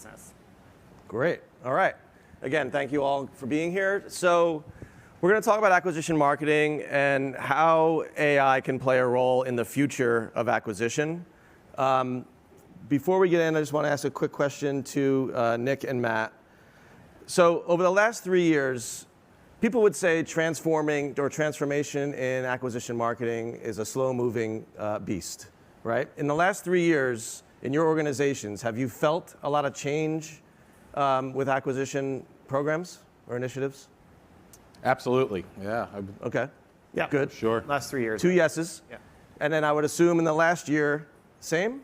business. Great. All right. Again, thank you all for being here. So we're going to talk about acquisition marketing and how AI can play a role in the future of acquisition. Before we get in, I just want to ask a quick question to Nick and Matt. So over the last 3 years, people would say transformation in acquisition marketing is a slow-moving beast, right? In the last 3 years, in your organizations, have you felt a lot of change with acquisition programs or initiatives? Absolutely, yeah. Okay, Yeah, good. Sure. Last 3 years. 2 yeses. Yeah. And then I would assume in the last year, same?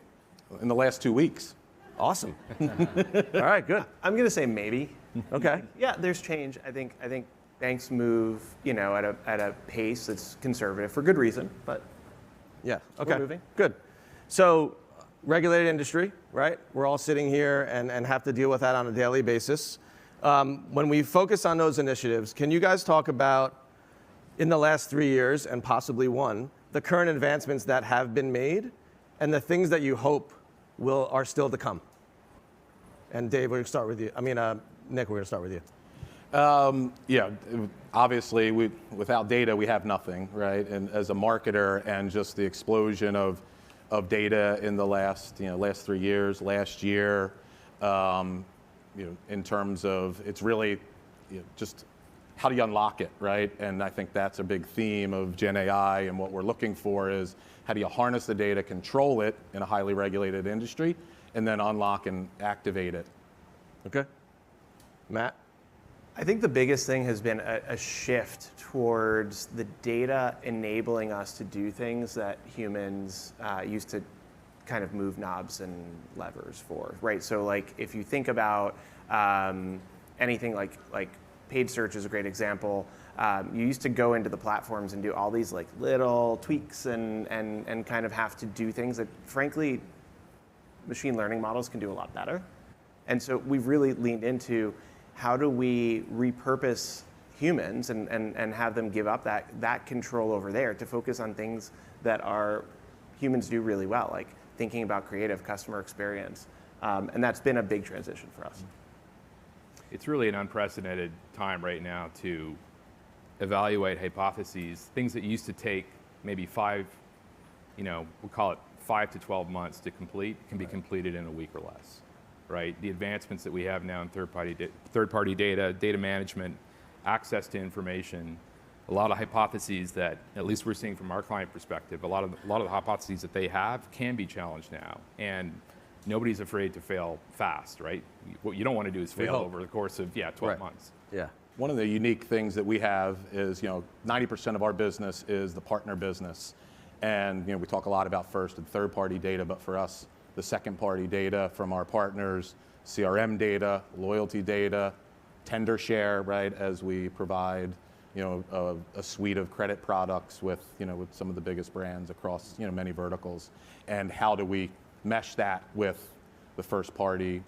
In the last 2 weeks. Awesome. All right, good. I'm going to say maybe. Okay. Yeah, there's change. I think banks move, at a pace that's conservative for good reason, but Yeah, we're okay, moving. good. So regulated industry, right? We're all sitting here and have to deal with that on a daily basis. When we focus on those initiatives, can you guys talk about, in the last 3 years, and possibly one, the current advancements that have been made and the things that you hope are still to come? And Dave, we're going to start with you. Nick, we're going to start with you. Yeah, obviously, without data, we have nothing, right? And as a marketer, and just the explosion of data in the last 3 years, last year, in terms of it's really just how do you unlock it, right? And I think that's a big theme of Gen AI, and what we're looking for is how do you harness the data, control it in a highly regulated industry, and then unlock and activate it. Okay. Matt? I think the biggest thing has been a shift towards the data enabling us to do things that humans used to kind of move knobs and levers for, right? So like if you think about anything like paid search is a great example. You used to go into the platforms and do all these like little tweaks and kind of have to do things that frankly machine learning models can do a lot better. And so we've really leaned into how do we repurpose humans and have them give up that control over there to focus on things that our humans do really well, like thinking about creative customer experience. And that's been a big transition for us. It's really an unprecedented time right now to evaluate hypotheses. Things that used to take maybe we'll call it 5 to 12 months to complete, can be completed in a week or less, right? The advancements that we have now in third-party data management, access to information, a lot of hypotheses that, at least we're seeing from our client perspective, a lot of the hypotheses that they have can be challenged now. And nobody's afraid to fail fast, right? What you don't want to do is fail over the course of 12 months. Yeah. One of the unique things that we have is 90% of our business is the partner business. And we talk a lot about first and third party data, but for us, the second party data from our partners, CRM data, loyalty data, tender share, right, as we provide a suite of credit products with some of the biggest brands across many verticals. And how do we mesh that with the first party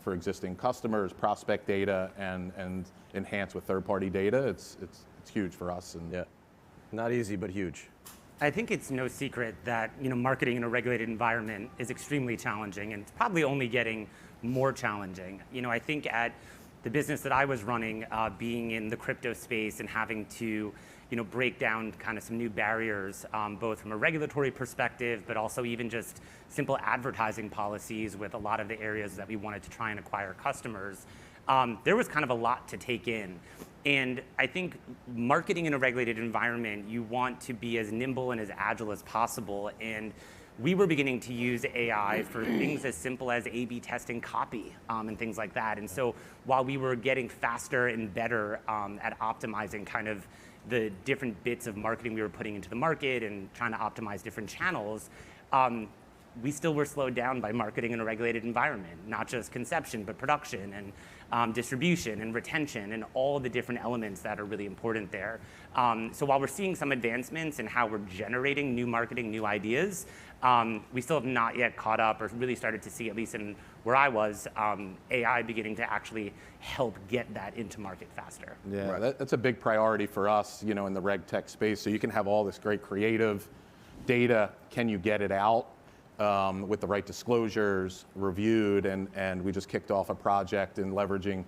for existing customers, prospect data, and enhance with third party data? It's huge for us. And yeah, not easy, but huge. I think it's no secret that marketing in a regulated environment is extremely challenging, and it's probably only getting more challenging. I think at the business that I was running, being in the crypto space and having to break down kind of some new barriers, both from a regulatory perspective, but also even just simple advertising policies with a lot of the areas that we wanted to try and acquire customers. There was kind of a lot to take in. And I think marketing in a regulated environment, you want to be as nimble and as agile as possible. And we were beginning to use AI for things as simple as A/B testing copy and things like that. And so while we were getting faster and better at optimizing kind of the different bits of marketing we were putting into the market and trying to optimize different channels, we still were slowed down by marketing in a regulated environment, not just conception, but production and distribution and retention and all the different elements that are really important there. So while we're seeing some advancements in how we're generating new marketing, new ideas, we still have not yet caught up or really started to see, at least in where I was, AI beginning to actually help get that into market faster. Yeah, right. That's a big priority for us, in the reg tech space. So you can have all this great creative data. Can you get it out with the right disclosures, reviewed, and we just kicked off a project in leveraging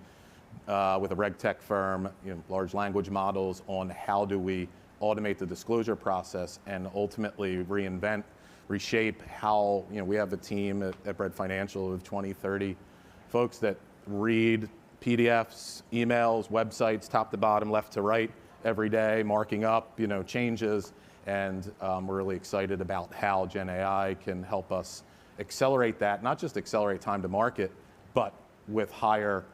with a reg tech firm, large language models on how do we automate the disclosure process and ultimately reinvent, reshape how, we have a team at Bread Financial of 20, 30 folks that read PDFs, emails, websites, top to bottom, left to right, every day, marking up, changes. And we're really excited about how Gen AI can help us accelerate that, not just accelerate time to market, but with higher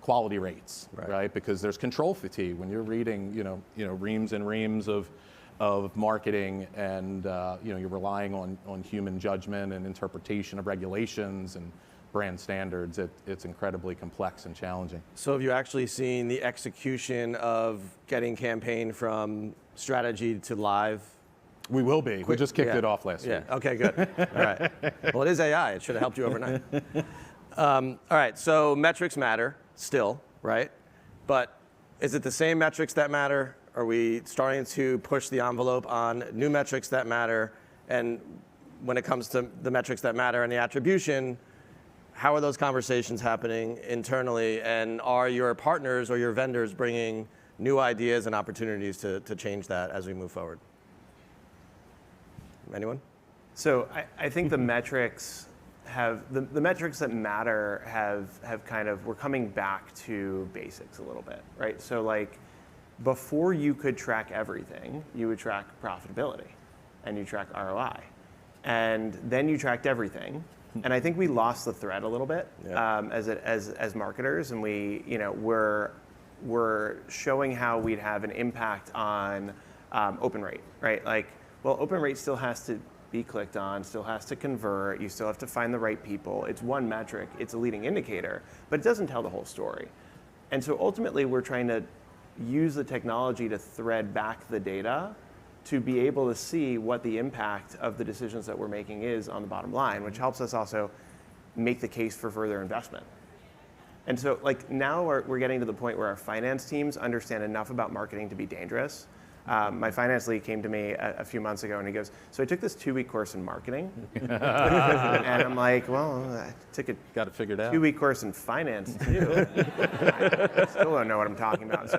quality rates, right? Because there's control fatigue when you're reading, reams and reams of marketing, and you're relying on human judgment and interpretation of regulations and brand standards. It's incredibly complex and challenging. So have you actually seen the execution of getting campaign from strategy to live? We will be. We just kicked it off last week. Okay, good. All right. Well, it is AI. It should have helped you overnight. All right, so metrics matter still, right? But is it the same metrics that matter? Are we starting to push the envelope on new metrics that matter? And when it comes to the metrics that matter and the attribution, how are those conversations happening internally? And are your partners or your vendors bringing new ideas and opportunities to change that as we move forward? Anyone? So I think the metrics the metrics that matter have kind of, we're coming back to basics a little bit, right? So like before you could track everything, you would track profitability and you track ROI. And then you tracked everything. And I think we lost the thread a little bit as marketers, and we're showing how we'd have an impact on open rate, right? Like, well, open rate still has to be clicked on, still has to convert, you still have to find the right people. It's one metric, it's a leading indicator, but it doesn't tell the whole story. And so ultimately we're trying to use the technology to thread back the data to be able to see what the impact of the decisions that we're making is on the bottom line, which helps us also make the case for further investment. And so like now we're getting to the point where our finance teams understand enough about marketing to be dangerous. My finance lead came to me a few months ago and he goes, so I took this 2-week course in marketing. And I'm like, well, I took a Got it figured out. 2-week course in finance too. I still don't know what I'm talking about.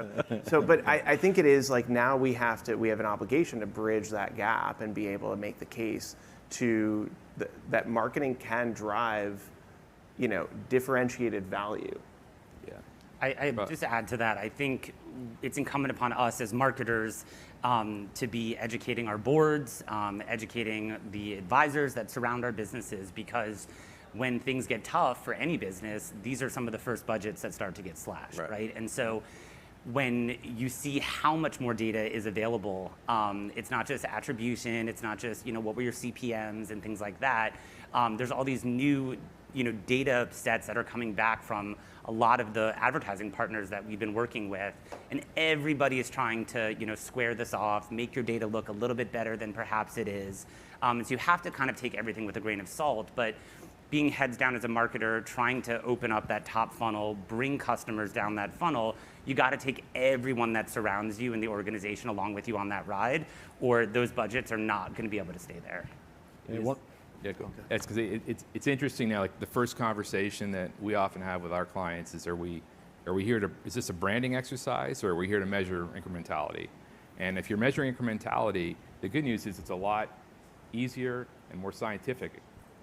But I think it is like now we have an obligation to bridge that gap and be able to make the case to that marketing can drive, differentiated value. I just add to that, I think it's incumbent upon us as marketers to be educating our boards, educating the advisors that surround our businesses, because when things get tough for any business, these are some of the first budgets that start to get slashed, right? And so when you see how much more data is available, it's not just attribution, it's not just, what were your CPMs and things like that. There's all these new data sets that are coming back from a lot of the advertising partners that we've been working with, and everybody is trying to square this off, make your data look a little bit better than perhaps it is. And so you have to kind of take everything with a grain of salt, but being heads down as a marketer, trying to open up that top funnel, bring customers down that funnel, you got to take everyone that surrounds you in the organization along with you on that ride, or those budgets are not going to be able to stay there. Yeah, go. It's because it's interesting now. Like the first conversation that we often have with our clients is, are we here to? Is this a branding exercise, or are we here to measure incrementality? And if you're measuring incrementality, the good news is it's a lot easier and more scientific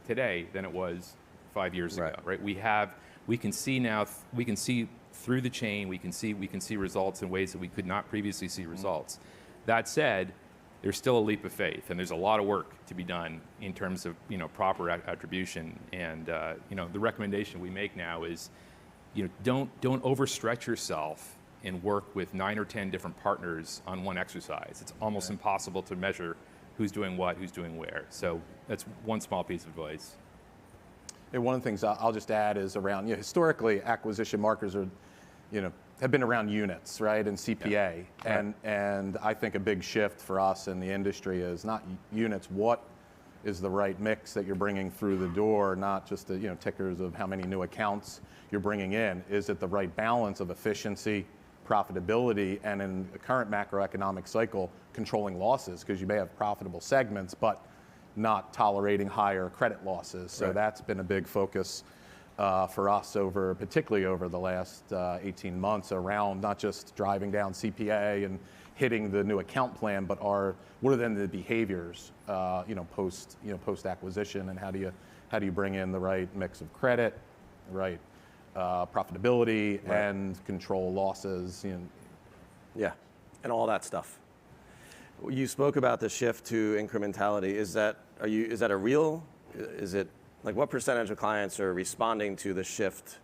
today than it was 5 years ago. Right? We can see now. We can see through the chain. We can see results in ways that we could not previously see results. That said, there's still a leap of faith, and there's a lot of work to be done in terms of proper attribution. And the recommendation we make now is, don't overstretch yourself and work with 9 or 10 different partners on one exercise. It's almost impossible to measure who's doing what, who's doing where. So that's one small piece of advice. And one of the things I'll just add is around, historically, acquisition markers are, have been around units, right, and CPA. Yeah. And I think a big shift for us in the industry is not units, what is the right mix that you're bringing through the door, not just the tickers of how many new accounts you're bringing in. Is it the right balance of efficiency, profitability, and in the current macroeconomic cycle, controlling losses, because you may have profitable segments, but not tolerating higher credit losses. So Right. that's been a big focus for us particularly over the last 18 months around not just driving down CPA and hitting the new account plan, but what are then the behaviors, post acquisition, and how do you bring in the right mix of credit, right profitability, Right. and control losses. Yeah, and all that stuff. You spoke about the shift to incrementality. Is that a real? Is it like what percentage of clients are responding to the shift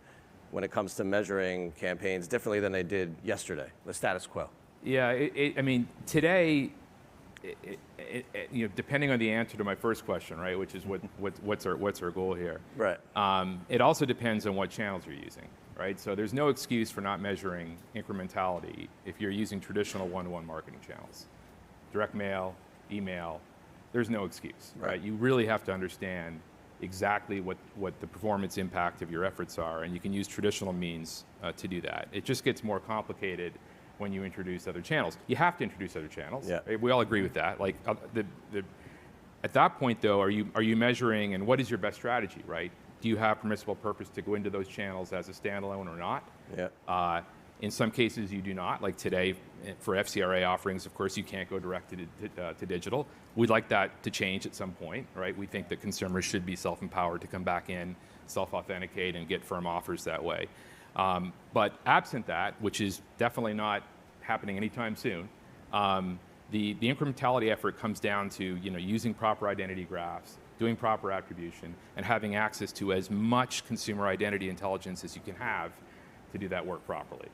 when it comes to measuring campaigns differently than they did yesterday, the status quo? Yeah, I mean, today, depending on the answer to my first question, right, which is what's our goal here. Right. It also depends on what channels you're using, right? So there's no excuse for not measuring incrementality if you're using traditional one-to-one marketing channels, direct mail, email. There's no excuse, right? You really have to understand exactly what the performance impact of your efforts are, and you can use traditional means to do that. It just gets more complicated when you introduce other channels. You have to introduce other channels. Yeah. Right? We all agree with that. Like at that point, though, are you measuring, and what is your best strategy, right? Do you have permissible purpose to go into those channels as a standalone or not? Yeah. In some cases, you do not. Like today, for FCRA offerings, of course, you can't go direct to digital. We'd like that to change at some point, right? We think that consumers should be self-empowered to come back in, self-authenticate, and get firm offers that way. But absent that, which is definitely not happening anytime soon, the incrementality effort comes down to using proper identity graphs, doing proper attribution, and having access to as much consumer identity intelligence as you can have to do that work properly.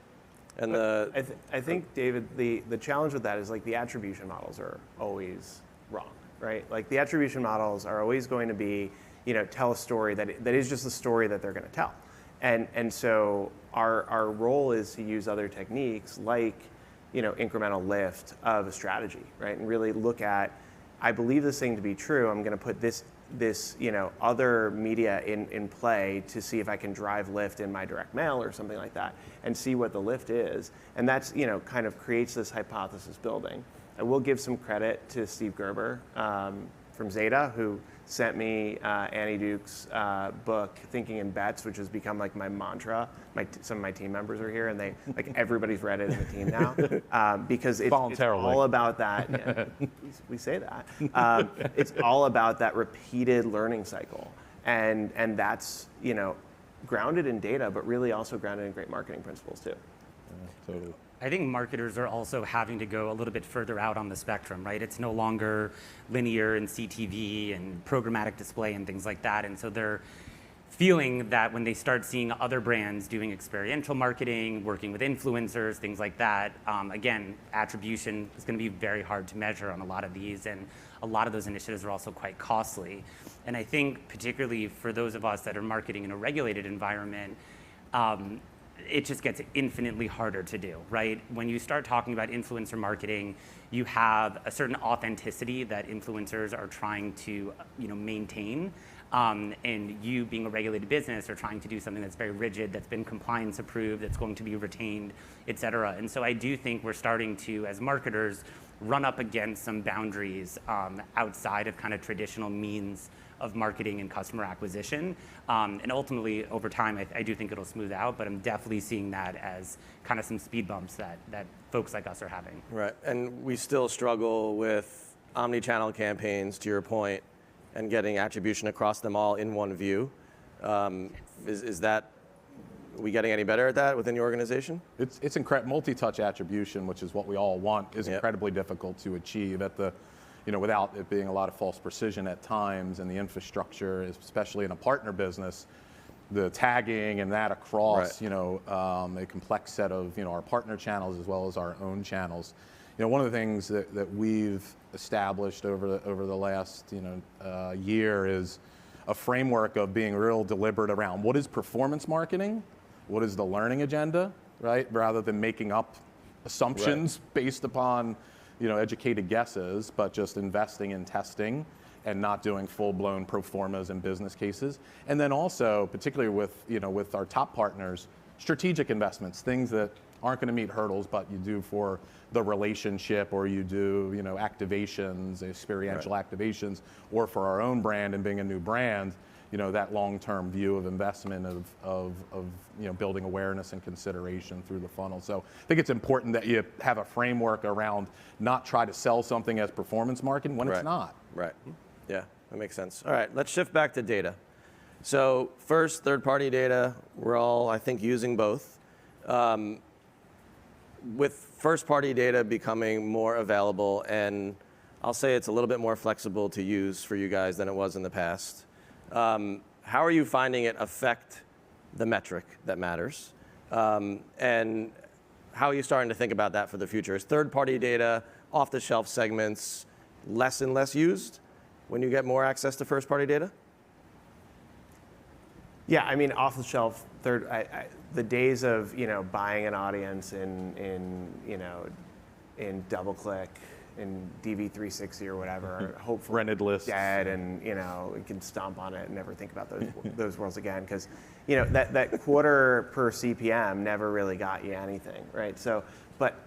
And I think, David, the challenge with that is like the attribution models are always wrong, right? Like the attribution models are always going to be, tell a story that is just the story that they're going to tell. And so our role is to use other techniques like, incremental lift of a strategy, right? And really look at, I believe this thing to be true, I'm going to put this other media in play to see if I can drive lift in my direct mail or something like that, and see what the lift is. And that's, kind of creates this hypothesis building. I will give some credit to Steve Gerber from Zeta, who sent me Annie Duke's book, Thinking in Bets, which has become like my mantra. Some of my team members are here, and everybody's read it in the team now because it's all about that. Yeah, we say that. It's all about that repeated learning cycle, and that's grounded in data, but really also grounded in great marketing principles too. Totally. I think marketers are also having to go a little bit further out on the spectrum, right? It's no longer linear and CTV and programmatic display and things like that. And so they're feeling that when they start seeing other brands doing experiential marketing, working with influencers, things like that, again, attribution is going to be very hard to measure on a lot of these. And a lot of those initiatives are also quite costly. And I think particularly for those of us that are marketing in a regulated environment, it just gets infinitely harder to do, right? When you start talking about influencer marketing, you have a certain authenticity that influencers are trying to, maintain. And you being a regulated business are trying to do something that's very rigid, that's been compliance approved, that's going to be retained, et cetera. And so I do think we're starting to, as marketers, run up against some boundaries outside of kind of traditional means of marketing and customer acquisition. And ultimately, over time, I do think it'll smooth out, but I'm definitely seeing that as kind of some speed bumps that folks like us are having. Right, and we still struggle with omni-channel campaigns, to your point, and getting attribution across them all in one view. Is that, are we getting any better at that within your organization? It's multi-touch attribution, which is what we all want, is incredibly difficult to achieve at the, without it being a lot of false precision at times, and the infrastructure, especially in a partner business, the tagging and that across, a complex set of, our partner channels as well as our own channels. One of the things that we've established over the last, year is a framework of being real deliberate around what is performance marketing, what is the learning agenda, right? Rather than making up assumptions based upon, educated guesses, but just investing in testing and not doing full-blown pro formas and business cases. And then also, particularly with, with our top partners, strategic investments, things that aren't going to meet hurdles, but you do for the relationship, or you do, you know, activations, experiential activations, or for our own brand and being a new brand, you know, that long-term view of investment of you know, building awareness and consideration through the funnel. So I think it's important that you have a framework around not try to sell something as performance marketing when it's not. Right. Yeah, that makes sense. All right, let's shift back to data. So first, third-party data, we're all, I think, using both. With first-party data becoming more available, and I'll say it's a little bit more flexible to use for you guys than it was in the past, how are you finding it affect the metric that matters? And how are you starting to think about that for the future? Is third-party data, off-the-shelf segments, less and less used when you get more access to first-party data? Yeah, I mean, off the shelf, the days of, you know, buying an audience in you know, in DoubleClick, in DV360 or whatever, are hopefully Rented lists. dead, and, you know, we can stomp on it and never think about those worlds again, because, you know, that quarter per CPM never really got you anything, right? So, but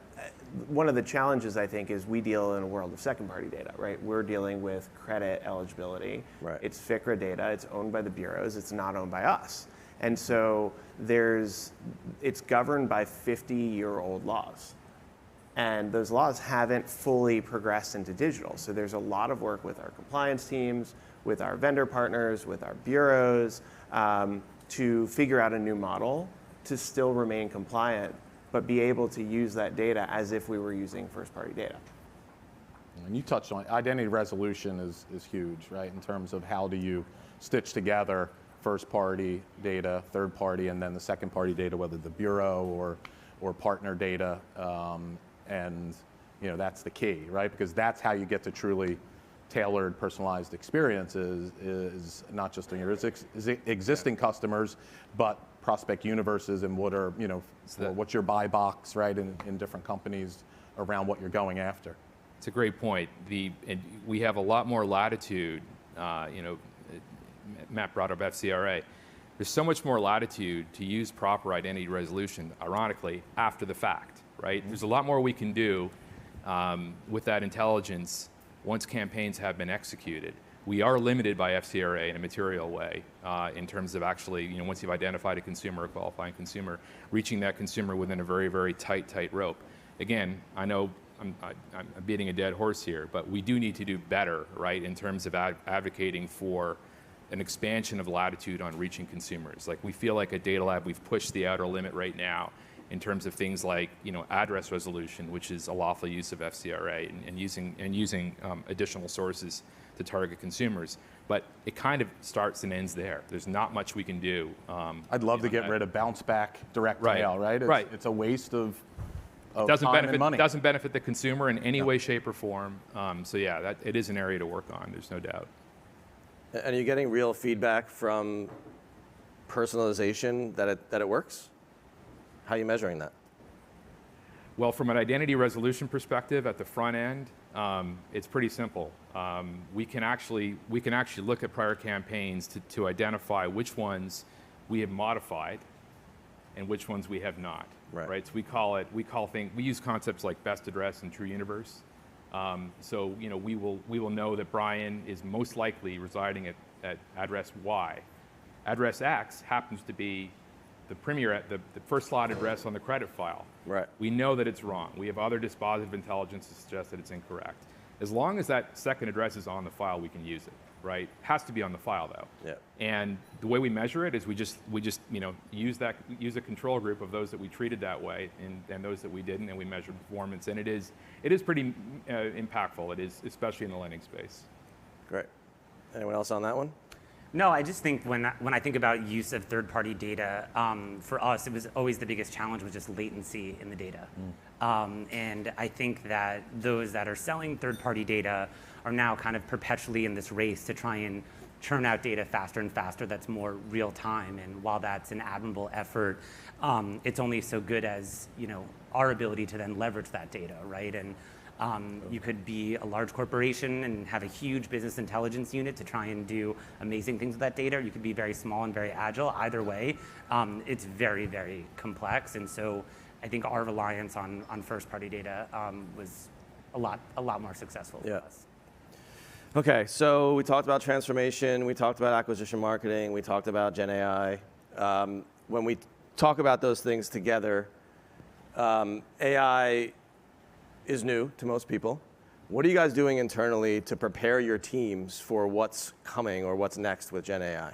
one of the challenges, I think, is we deal in a world of second-party data, right? We're dealing with credit eligibility. Right. It's FICRA data. It's owned by the bureaus. It's not owned by us. And so it's governed by 50-year-old laws. And those laws haven't fully progressed into digital. So there's a lot of work with our compliance teams, with our vendor partners, with our bureaus, to figure out a new model to still remain compliant, but be able to use that data as if we were using first-party data. And you touched on it. Identity resolution is huge, right? In terms of how do you stitch together first-party data, third-party, and then the second-party data, whether the bureau or partner data, and you know, that's the key, right? Because that's how you get to truly tailored, personalized experiences, is not just in your existing customers, but prospect universes, and what are, you know, what's your buy box, right, in different companies around what you're going after. It's a great point. And we have a lot more latitude. You know, Matt brought up FCRA. There's so much more latitude to use proper identity resolution, ironically, after the fact, right? There's a lot more we can do with that intelligence once campaigns have been executed. We are limited by FCRA in a material way in terms of actually, you know, once you've identified a consumer, a qualifying consumer, reaching that consumer within a very, very tight rope. Again, I know I'm beating a dead horse here, but we do need to do better, right, in terms of advocating for an expansion of latitude on reaching consumers. Like, we feel like at Datalab, we've pushed the outer limit right now in terms of things like, you know, address resolution, which is a lawful use of FCRA, and using additional sources to target consumers. But it kind of starts and ends there. There's not much we can do. I'd love to get rid of bounce back direct mail, right? It's a waste of time and money. It doesn't benefit the consumer in any way, shape, or form. So yeah, it is an area to work on. There's no doubt. And are you getting real feedback from personalization that it works? How are you measuring that? Well, from an identity resolution perspective at the front end, it's pretty simple. We can actually look at prior campaigns to identify which ones we have modified and which ones we have not. Right? So we use concepts like best address and true universe. So, you know, we will know that Bryan is most likely residing at address Y. Address X happens to be the first slot address on the credit file. Right. We know that it's wrong. We have other dispositive intelligence to suggest that it's incorrect. As long as that second address is on the file, we can use it, right? It has to be on the file, though. Yeah. And the way we measure it is we just you know, use a control group of those that we treated that way and those that we didn't, and we measure performance. And it is pretty impactful. It is, especially in the lending space. Great. Anyone else on that one? No, I just think when I think about use of third-party data, for us, it was always the biggest challenge was just latency in the data. And I think that those that are selling third-party data are now kind of perpetually in this race to try and churn out data faster and faster that's more real time. And while that's an admirable effort, it's only so good as, you know, our ability to then leverage that data, right? And you could be a large corporation and have a huge business intelligence unit to try and do amazing things with that data. Or you could be very small and very agile. Either way, it's very, very complex. And so I think our reliance on first-party data was a lot more successful for us. Okay, so we talked about transformation, we talked about acquisition marketing, we talked about Gen AI. When we talk about those things together, AI is new to most people. What are you guys doing internally to prepare your teams for what's coming or what's next with Gen AI?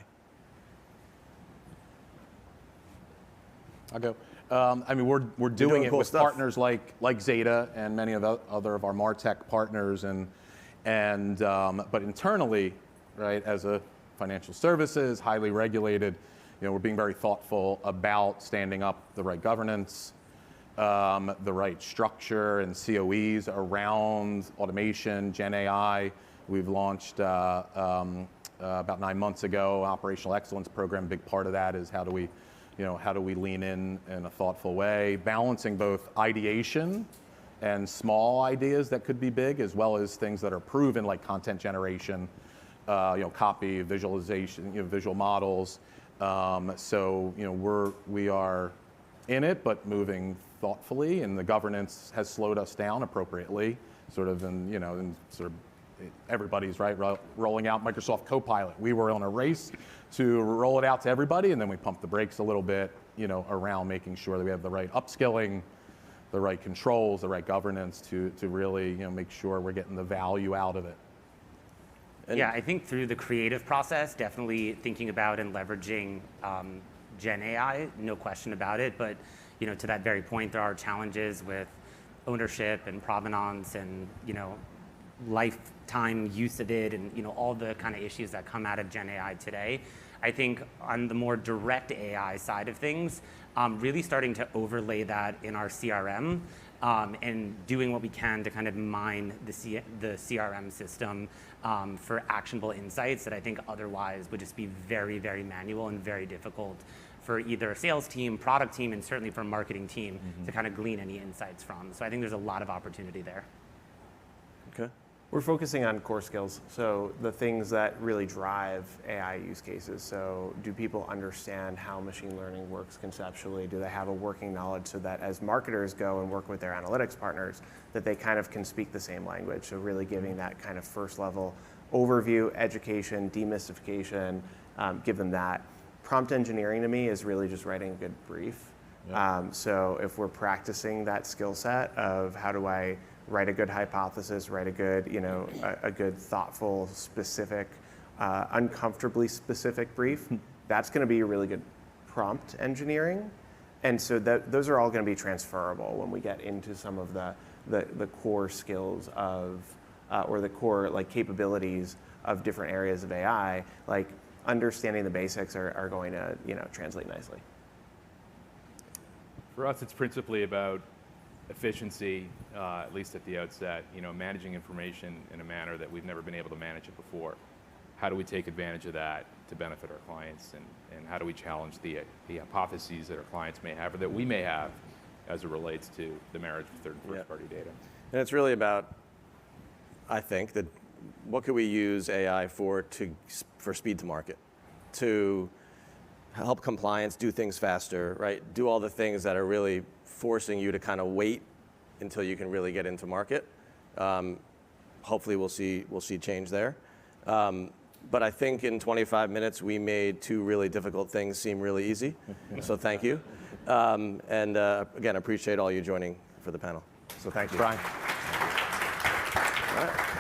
I'll go. I mean, we're doing it cool with stuff. partners like Zeta and many of the other of our MarTech partners, but internally, right, as a financial services, highly regulated, we're being very thoughtful about standing up the right governance, the right structure and COEs around automation, Gen AI. We've launched about 9 months ago, operational excellence program. Big part of that is how do we lean in a thoughtful way, balancing both ideation and small ideas that could be big, as well as things that are proven, like content generation, copy, visualization, visual models. We are in it, but moving thoughtfully, and the governance has slowed us down appropriately, everybody's right rolling out Microsoft Copilot. We were on a race to roll it out to everybody, and then we pumped the brakes a little bit, around making sure that we have the right upskilling, the right controls, the right governance to really, make sure we're getting the value out of it. Yeah, I think through the creative process, definitely thinking about and leveraging Gen AI, no question about it. But to that very point, there are challenges with ownership and provenance and lifetime use of it, and all the kind of issues that come out of Gen AI today. I think on the more direct AI side of things, really starting to overlay that in our CRM. And doing what we can to kind of mine the CRM system for actionable insights that I think otherwise would just be very, very manual and very difficult for either a sales team, product team, and certainly for a marketing team to kind of glean any insights from. So I think there's a lot of opportunity there. Okay. We're focusing on core skills, so the things that really drive AI use cases. So do people understand how machine learning works conceptually? Do they have a working knowledge so that as marketers go and work with their analytics partners, that they kind of can speak the same language? So really giving that kind of first level overview, education, demystification, give them that. Prompt engineering to me is really just writing a good brief. Yeah. So if we're practicing that skill set of how do I write a good hypothesis, write a good, a good thoughtful, specific, uncomfortably specific brief, that's going to be a really good prompt engineering. And so those are all going to be transferable when we get into some of the core skills of, or the core capabilities of different areas of AI, like understanding the basics are going to, translate nicely. For us, it's principally about efficiency, at least at the outset, managing information in a manner that we've never been able to manage it before. How do we take advantage of that to benefit our clients, and how do we challenge the hypotheses that our clients may have or that we may have as it relates to the marriage of third and first party data? And it's really about, I think, that what could we use AI for speed to market, to help compliance do things faster, right? Do all the things that are really forcing you to kind of wait until you can really get into market. Hopefully we'll see change there. But I think in 25 minutes we made two really difficult things seem really easy. So thank you. And again, appreciate all you joining for the panel. So thank you. Bryan. All right.